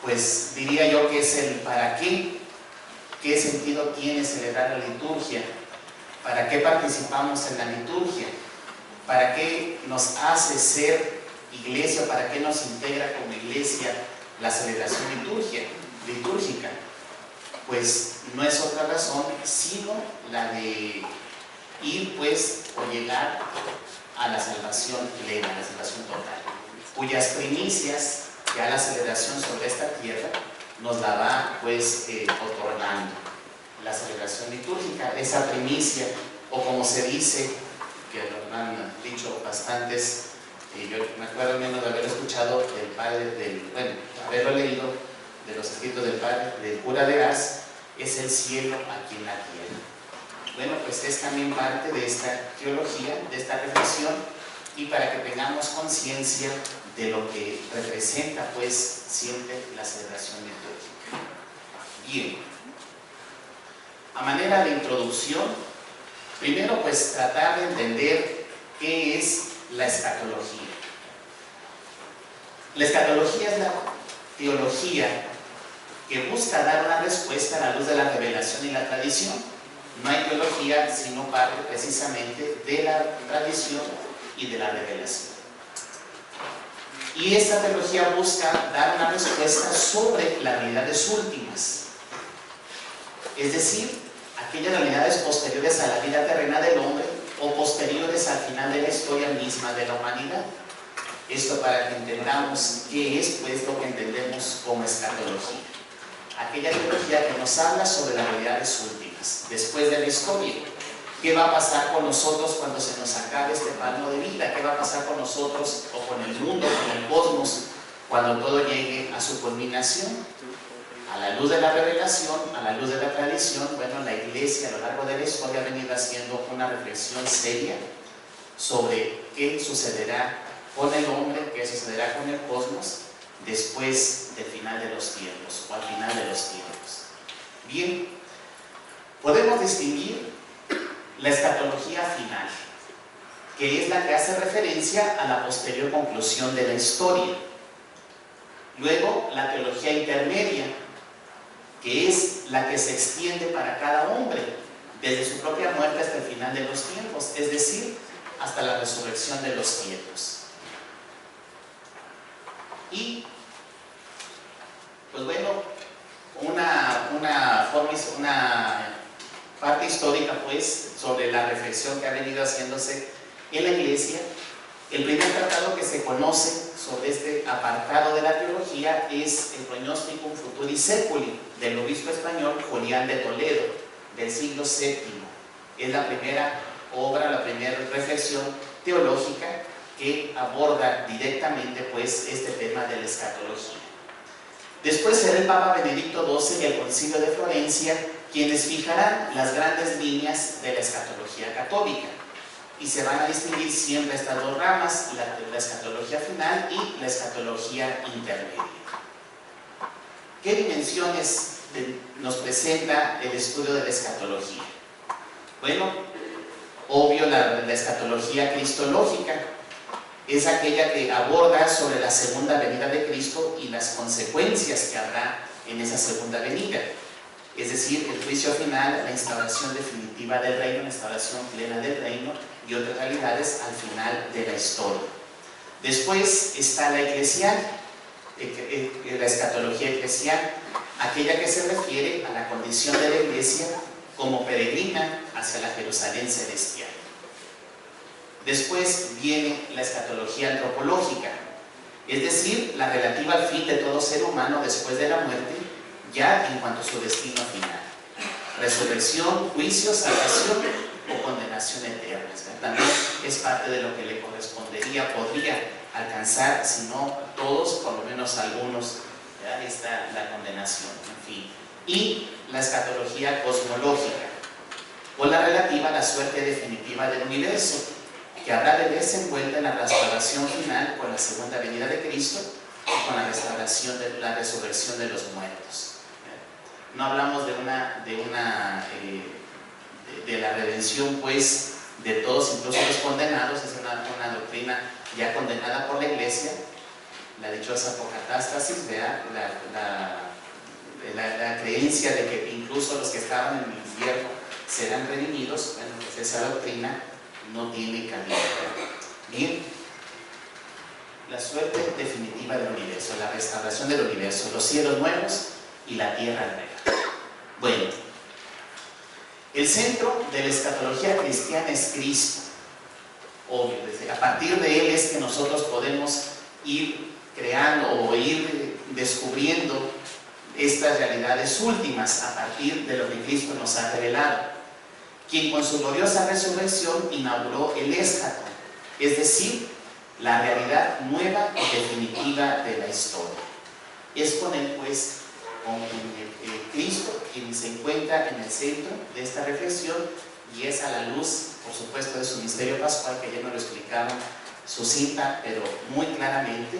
pues diría yo que es el para qué. ¿Qué sentido tiene celebrar la liturgia? ¿Para qué participamos en la liturgia? ¿Para qué nos hace ser iglesia? ¿Para qué nos integra como iglesia la celebración litúrgica? Pues no es otra razón sino la de ir pues o llegar a la salvación plena, a la salvación total, cuyas primicias ya la celebración sobre esta tierra nos la va pues otorgando la celebración litúrgica, esa primicia, o como se dice, que lo han dicho bastantes, yo me acuerdo al menos de haber escuchado del padre, haberlo leído de los escritos del padre, del cura de Ars, es el cielo aquí en la tierra. Bueno, pues es también parte de esta teología, de esta reflexión, y para que tengamos conciencia de lo que representa pues siempre la celebración litúrgica. Bien, a manera de introducción, primero pues tratar de entender qué es la escatología. La escatología es la teología que busca dar una respuesta a la luz de la revelación y la tradición. No hay teología sino parte precisamente de la tradición y de la revelación. Y esta teología busca dar una respuesta sobre las realidades últimas, es decir, aquellas realidades posteriores a la vida terrena del hombre o posteriores al final de la historia misma de la humanidad. Esto para que entendamos qué es pues lo que entendemos como escatología. Aquella teología que nos habla sobre las realidades últimas, después de la historia. ¿Qué va a pasar con nosotros cuando se nos acabe este palmo de vida? ¿Qué va a pasar con nosotros o con el mundo, con el cosmos, cuando todo llegue a su culminación? A la luz de la revelación, a la luz de la tradición, bueno, la Iglesia a lo largo de la historia ha venido haciendo una reflexión seria sobre qué sucederá con el hombre, qué sucederá con el cosmos después del final de los tiempos o al final de los tiempos. Bien, podemos distinguir la escatología final, que es la que hace referencia a la posterior conclusión de la historia. Luego, la teología intermedia, que es la que se extiende para cada hombre, desde su propia muerte hasta el final de los tiempos, es decir, hasta la resurrección de los tiempos. Y, pues bueno, una parte histórica pues sobre la reflexión que ha venido haciéndose en la Iglesia. El primer tratado que se conoce sobre este apartado de la teología es el Prognosticum Futuri Seculi del obispo español Julián de Toledo del siglo VII. Es la primera obra, la primera reflexión teológica que aborda directamente pues este tema de la escatología. Después será el Papa Benedicto XII y el Concilio de Florencia quienes fijarán las grandes líneas de la escatología católica, y se van a distinguir siempre estas dos ramas, la escatología final y la escatología intermedia. ¿Qué dimensiones nos presenta el estudio de la escatología? Bueno, obvio, la escatología cristológica es aquella que aborda sobre la segunda venida de Cristo y las consecuencias que habrá en esa segunda venida. Es decir, el juicio final, la instauración definitiva del reino, la instauración plena del reino y otras realidades al final de la historia. Después está la eclesial, la escatología eclesial, aquella que se refiere a la condición de la iglesia como peregrina hacia la Jerusalén celestial. Después viene la escatología antropológica, es decir, la relativa al fin de todo ser humano después de la muerte, ya en cuanto a su destino final: resurrección, juicio, salvación o condenación eterna. También es parte de lo que le correspondería, podría alcanzar, si no todos, por lo menos algunos, ¿verdad? Está la condenación, en fin. Y la escatología cosmológica, o la relativa a la suerte definitiva del universo, que habrá de verse envuelta en la restauración final con la segunda venida de Cristo y con la restauración de la resurrección de los muertos. No hablamos de la redención pues de todos, incluso los condenados. Es una doctrina ya condenada por la Iglesia. la dichosa apocatástasis, ¿verdad? La creencia de que incluso los que estaban en el infierno serán redimidos. Bueno, pues esa doctrina no tiene cabida. Bien, la suerte definitiva del universo, la restauración del universo, los cielos nuevos y la tierra nueva. Bueno, el centro de la escatología cristiana es Cristo. Obvio, a partir de él es que nosotros podemos ir creando o ir descubriendo estas realidades últimas a partir de lo que Cristo nos ha revelado, quien con su gloriosa resurrección inauguró el eschaton, es decir, la realidad nueva y definitiva de la historia. Es con él, pues, con Cristo, quien se encuentra en el centro de esta reflexión, y es a la luz, por supuesto, de su misterio pascual, que ya nos lo explicaron sucinta, pero muy claramente,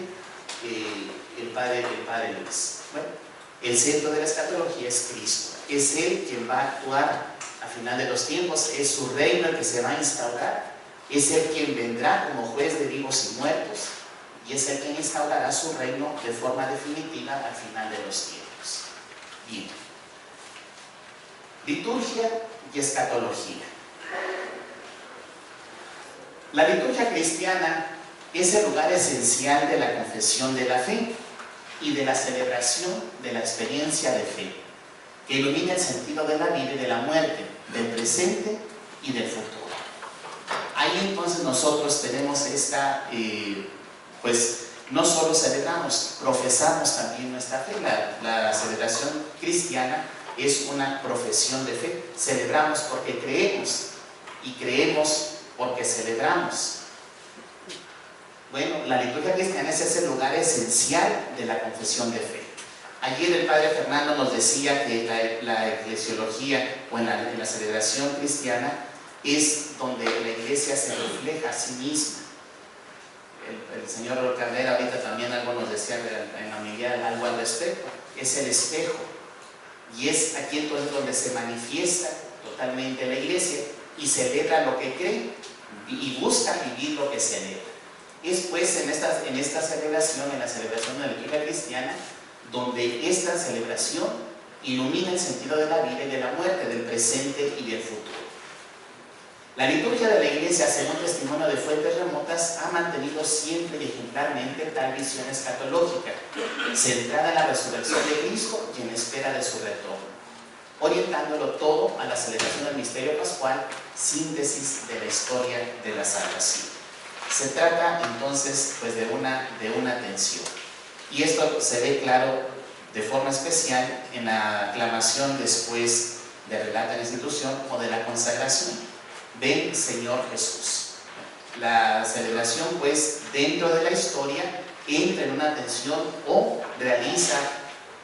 el Padre Luis. Bueno, el centro de la escatología es Cristo. Es Él quien va a actuar al final de los tiempos, es su reino el que se va a instaurar, es Él quien vendrá como juez de vivos y muertos, y es Él quien instaurará su reino de forma definitiva al final de los tiempos. Bien. Liturgia y escatología. La liturgia cristiana es el lugar esencial de la confesión de la fe y de la celebración de la experiencia de fe, que ilumina el sentido de la vida y de la muerte, del presente y del futuro. Ahí entonces nosotros tenemos esta, pues no solo celebramos, profesamos también nuestra fe. La celebración cristiana es una profesión de fe. Celebramos porque creemos y creemos porque celebramos. Bueno, la liturgia cristiana es ese lugar esencial de la confesión de fe. Ayer el padre Fernando nos decía que la eclesiología o en la celebración cristiana es donde la iglesia se refleja a sí misma. El señor Caldera ahorita también algo nos decía en la homilía, algo al respecto. Es el espejo, y es aquí entonces donde se manifiesta totalmente la iglesia y celebra lo que cree y busca vivir lo que celebra. Es pues en esta celebración, en la celebración de la liturgia cristiana, donde esta celebración ilumina el sentido de la vida y de la muerte, del presente y del futuro. La liturgia de la iglesia, según testimonio de fuentes remotas, ha mantenido siempre y ejemplarmente tal visión escatológica, centrada en la resurrección de Cristo y en espera de su retorno, orientándolo todo a la celebración del misterio pascual, síntesis de la historia de la salvación. Se trata entonces pues de una tensión, y esto se ve claro de forma especial en la aclamación después de relato de la institución o de la consagración. Ven, Señor Jesús. La celebración, pues, dentro de la historia, entra en una tensión o realiza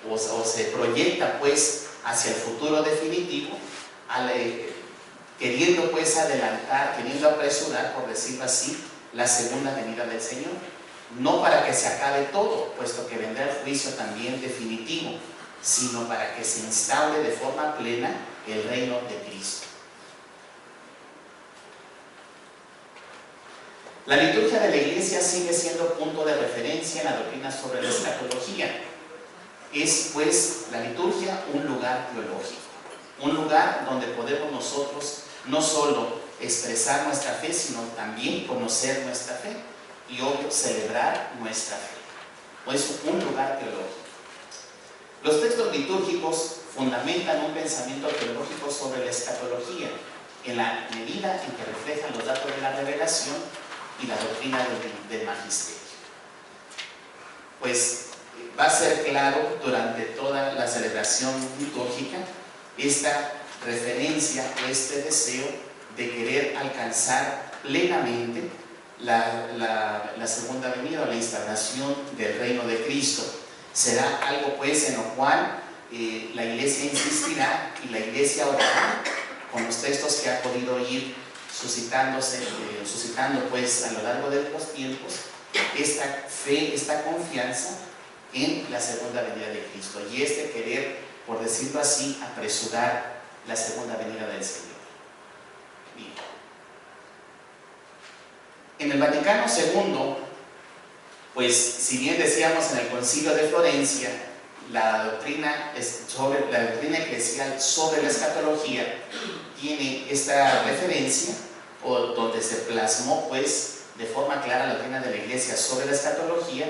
o se proyecta, pues, hacia el futuro definitivo, queriendo, pues, adelantar, queriendo apresurar, por decirlo así, la segunda venida del Señor. No para que se acabe todo, puesto que vendrá el juicio también definitivo, sino para que se instaure de forma plena el reino de Cristo. La liturgia de la iglesia sigue siendo punto de referencia en la doctrina sobre la escatología. Es, pues, la liturgia un lugar teológico, un lugar donde podemos nosotros no solo expresar nuestra fe, sino también conocer nuestra fe y, obvio, celebrar nuestra fe. Pues un lugar teológico. Los textos litúrgicos fundamentan un pensamiento teológico sobre la escatología, en la medida en que reflejan los datos de la revelación y la doctrina del magisterio. Pues va a ser claro durante toda la celebración litúrgica esta referencia, este deseo de querer alcanzar plenamente la segunda venida o la instauración del reino de Cristo. Será algo, pues, en lo cual la iglesia insistirá y la iglesia orará con los textos que ha podido ir suscitando, pues, a lo largo de los tiempos, esta fe, esta confianza en la segunda venida de Cristo y este querer, por decirlo así, apresurar la segunda venida del Señor. Bien. En el Vaticano II Pues si bien decíamos en el Concilio de Florencia, la doctrina eclesial sobre la escatología tiene esta referencia, o donde se plasmó pues de forma clara la doctrina de la Iglesia sobre la escatología.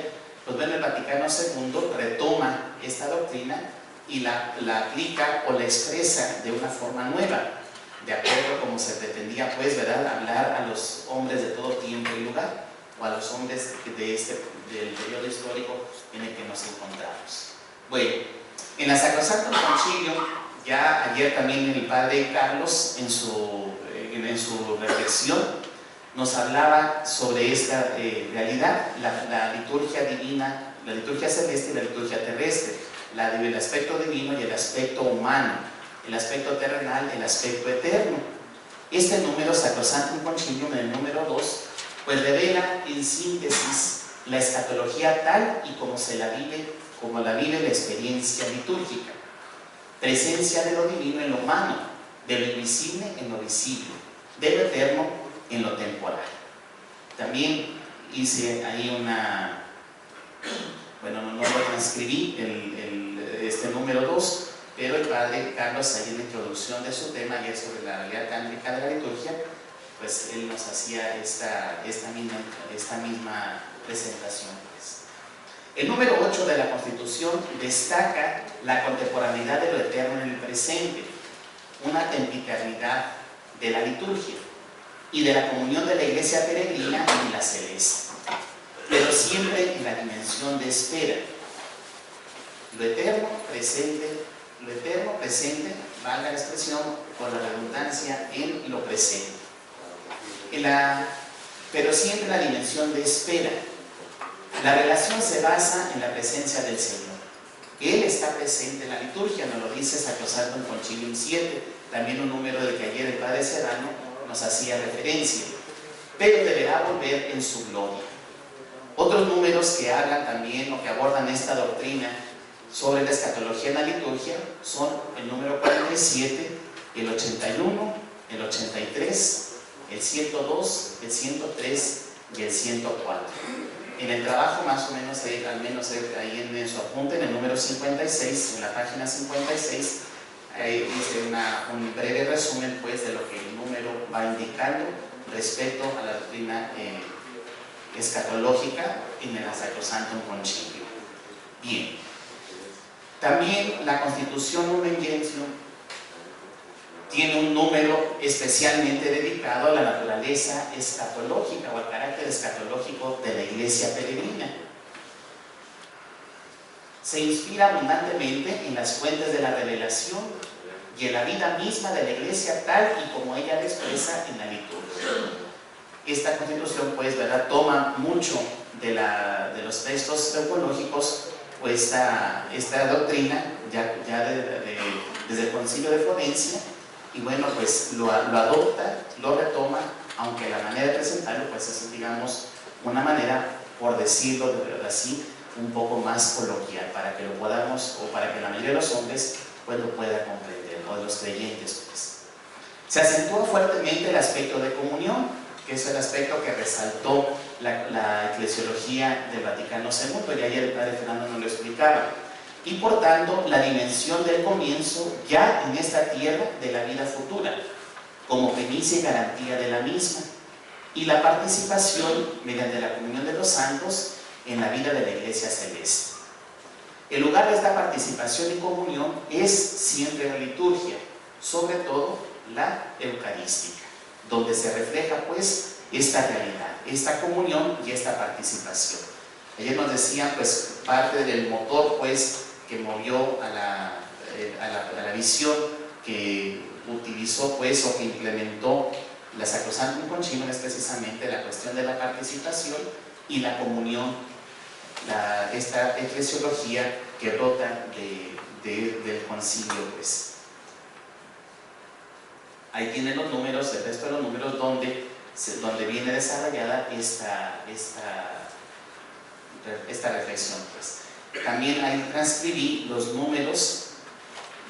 Pues bueno, el Vaticano II retoma esta doctrina y la aplica o la expresa de una forma nueva, de acuerdo como se pretendía pues, ¿verdad?, hablar a los hombres de todo tiempo y lugar, o a los hombres del periodo histórico en el que nos encontramos. Bueno, en la Sacrosanto Concilio, ya ayer también el padre Carlos en su reflexión nos hablaba sobre esta realidad, la liturgia divina, la liturgia celeste y la liturgia terrestre, el aspecto divino y el aspecto humano, el aspecto terrenal, el aspecto eterno. Este número Sacrosanto Concilio, en el número 2, pues revela en síntesis la escatología tal y como la vive la experiencia litúrgica. Presencia de lo divino en lo humano, de lo invisible en lo visible, de lo eterno en lo temporal. También hice ahí no lo transcribí, este número 2, pero el padre Carlos, ahí en la introducción de su tema, ya sobre la realidad cántrica de la liturgia, pues él nos hacía esta misma presentación. Pues. El número 8 de la Constitución destaca la contemporaneidad de lo eterno en el presente, una tempiternidad de la liturgia y de la comunión de la Iglesia peregrina en la celeste, pero siempre en la dimensión de espera. Lo eterno presente, valga la expresión por la redundancia, en lo presente. Pero siempre en la dimensión de espera. La relación se basa en la presencia del Señor. Él está presente en la liturgia, nos lo dice Sacrosanto Concilium 7, también un número del que ayer el padre Serrano nos hacía referencia, pero deberá volver en su gloria. Otros números que hablan también o que abordan esta doctrina sobre la escatología en la liturgia son el número 47, el 81, el 83, el 102, el 103 y el 104. En el trabajo más o menos, al menos ahí en su apunte, en el número 56, en la página 56, hice un breve resumen pues de lo que el número va indicando respecto a la doctrina escatológica en el Sacrosanto Concilio. Bien, también la Constitución Lumen Gentium tiene un número especialmente dedicado a la naturaleza escatológica o al carácter escatológico de la Iglesia peregrina. Se inspira abundantemente en las fuentes de la revelación y en la vida misma de la Iglesia tal y como ella la expresa en la liturgia. Esta Constitución, pues, ¿verdad?, toma mucho de los textos teológicos, pues esta doctrina desde el Concilio de Florencia, y bueno, pues lo adopta, lo retoma, aunque la manera de presentarlo pues es, digamos, una manera, por decirlo de verdad así, un poco más coloquial, para que lo podamos, o para que la mayoría de los hombres pues lo pueda comprender, o de los creyentes pues. Se acentúa fuertemente el aspecto de comunión, que es el aspecto que resaltó la eclesiología del Vaticano II, y ayer el padre Fernando nos lo explicaba. Y por tanto, la dimensión del comienzo ya en esta tierra de la vida futura, como primicia y garantía de la misma, y la participación mediante la comunión de los santos en la vida de la Iglesia celeste. El lugar de esta participación y comunión es siempre la liturgia, sobre todo la eucarística, donde se refleja pues esta realidad, esta comunión y esta participación. Ayer nos decían pues parte del motor pues que movió a la visión que utilizó pues o que implementó la Sacrosanto Concilium es precisamente la cuestión de la participación y la comunión, esta eclesiología que brota del concilio pues. Ahí tienen los números, el resto de los números donde viene desarrollada esta reflexión pues. También ahí transcribí los números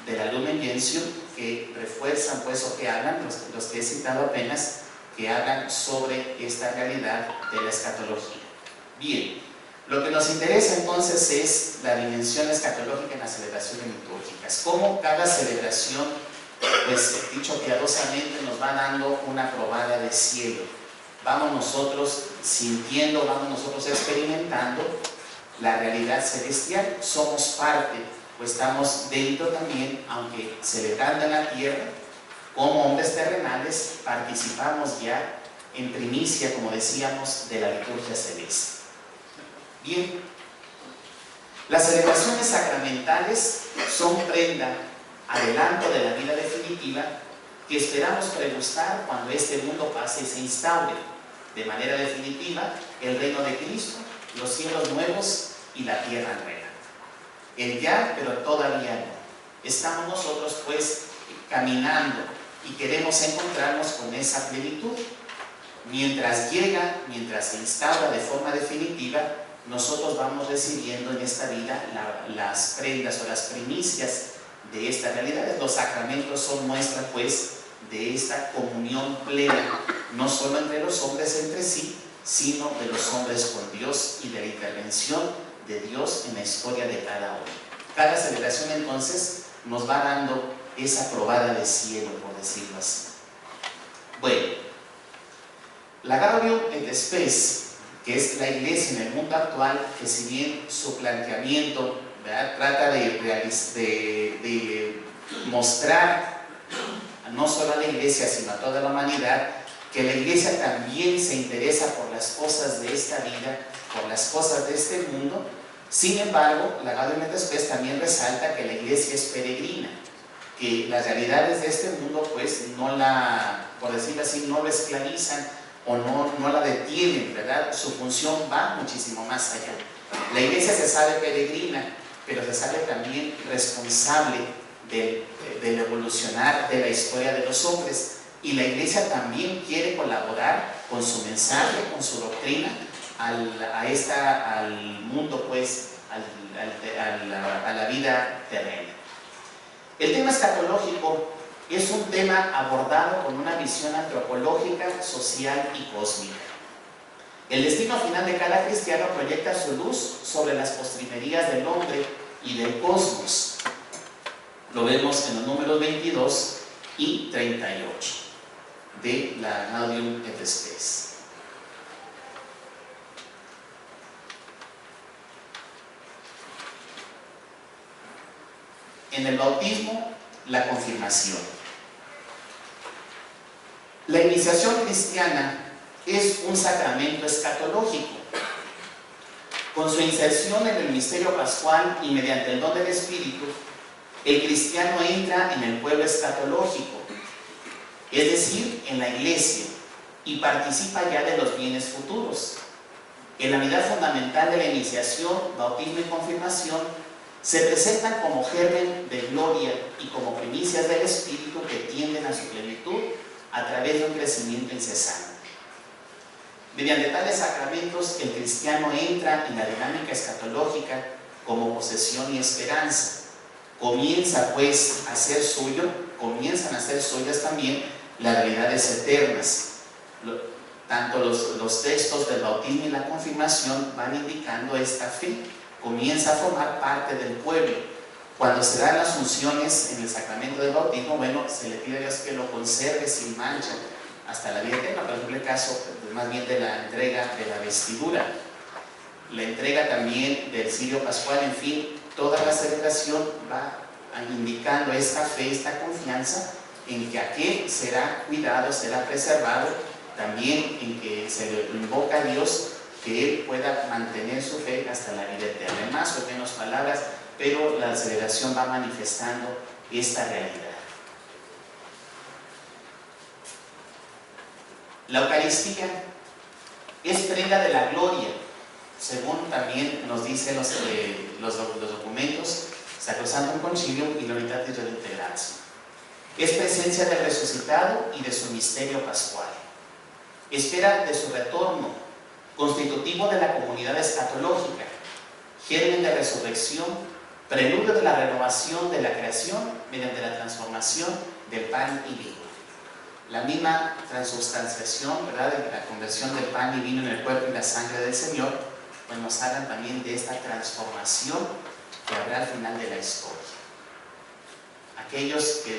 de la Lumen Gentium que refuerzan pues o que hablan, los que he citado apenas, que hablan sobre esta realidad de la escatología. Bien, Lo que nos interesa entonces es la dimensión escatológica en las celebraciones litúrgicas. Cómo cada celebración, pues dicho piadosamente, nos va dando una probada de cielo. Vamos nosotros sintiendo, vamos nosotros experimentando la realidad celestial. Somos parte, pues estamos dentro también, aunque celebrando en la tierra, como hombres terrenales, participamos ya en primicia, como decíamos, de la liturgia celeste. Bien, las celebraciones sacramentales son prenda, adelanto de la vida definitiva que esperamos pregustar cuando este mundo pase y se instaure de manera definitiva el reino de Cristo, los cielos nuevos y la tierra nueva. El ya, pero todavía no. Estamos nosotros pues caminando y queremos encontrarnos con esa plenitud. Mientras llega, mientras se instaura de forma definitiva, nosotros vamos recibiendo en esta vida las prendas o las primicias de esta realidad. Los sacramentos son muestra pues de esta comunión plena, no solo entre los hombres entre sí, sino de los hombres con Dios y de la intervención de Dios en la historia de cada uno. Cada celebración entonces nos va dando esa probada de cielo, por decirlo así. Bueno, la Gaudium et Spes, que es la iglesia en el mundo actual, que si bien su planteamiento, ¿verdad?, trata de mostrar no solo a la iglesia sino a toda la humanidad, que la iglesia también se interesa por las cosas de esta vida, por las cosas de este mundo. Sin embargo, la Gaudium et Spes también resalta que la iglesia es peregrina, que las realidades de este mundo pues no la, por decirlo así, no lo esclavizan o no la detienen, ¿verdad? Su función va muchísimo más allá. La iglesia se sabe peregrina, pero se sabe también responsable del evolucionar de la historia de los hombres, y la iglesia también quiere colaborar con su mensaje, con su doctrina al mundo, pues a la vida terrena. El tema escatológico es un tema abordado con una visión antropológica, social y cósmica. El destino final de cada cristiano proyecta su luz sobre las postrimerías del hombre y del cosmos. Lo vemos en los números 22 y 38 de la Gaudium et Spes. En el bautismo, la confirmación. La iniciación cristiana es un sacramento escatológico. Con su inserción en el misterio pascual y mediante el don del Espíritu, el cristiano entra en el pueblo escatológico, es decir, en la iglesia, y participa ya de los bienes futuros. En la unidad fundamental de la iniciación, bautismo y confirmación se presentan como germen de gloria y como primicias del Espíritu que tienden a su plenitud a través de un crecimiento incesante. Mediante tales sacramentos, el cristiano entra en la dinámica escatológica como posesión y esperanza. Comienza pues a ser suyo, comienzan a ser suyas también las realidades eternas. Tanto los textos del bautismo y la confirmación van indicando esta fe. Comienza a formar parte del pueblo. Cuando se dan las unciones en el sacramento del bautismo, bueno, se le pide a Dios que lo conserve sin mancha hasta la vida eterna. Por ejemplo, el caso más bien de la entrega de la vestidura, la entrega también del cirio pascual, en fin, toda la celebración va indicando esta fe, esta confianza en que aquel será cuidado, será preservado, también en que se le invoca a Dios que él pueda mantener su fe hasta la vida eterna. En más o menos palabras, pero la celebración va manifestando esta realidad. La Eucaristía es prenda de la gloria, según también nos dicen los documentos Sacrosanctum Concilium y Gloritatis Redemptor Gratio. Es presencia del resucitado y de su misterio pascual. Espera de su retorno, constitutivo de la comunidad escatológica, germen de resurrección, preludio de la renovación de la creación mediante la transformación del pan y vino. La misma transubstanciación, ¿verdad?, de la conversión del pan y vino en el cuerpo y la sangre del Señor, pues nos hablan también de esta transformación que habrá al final de la historia. Aquellos que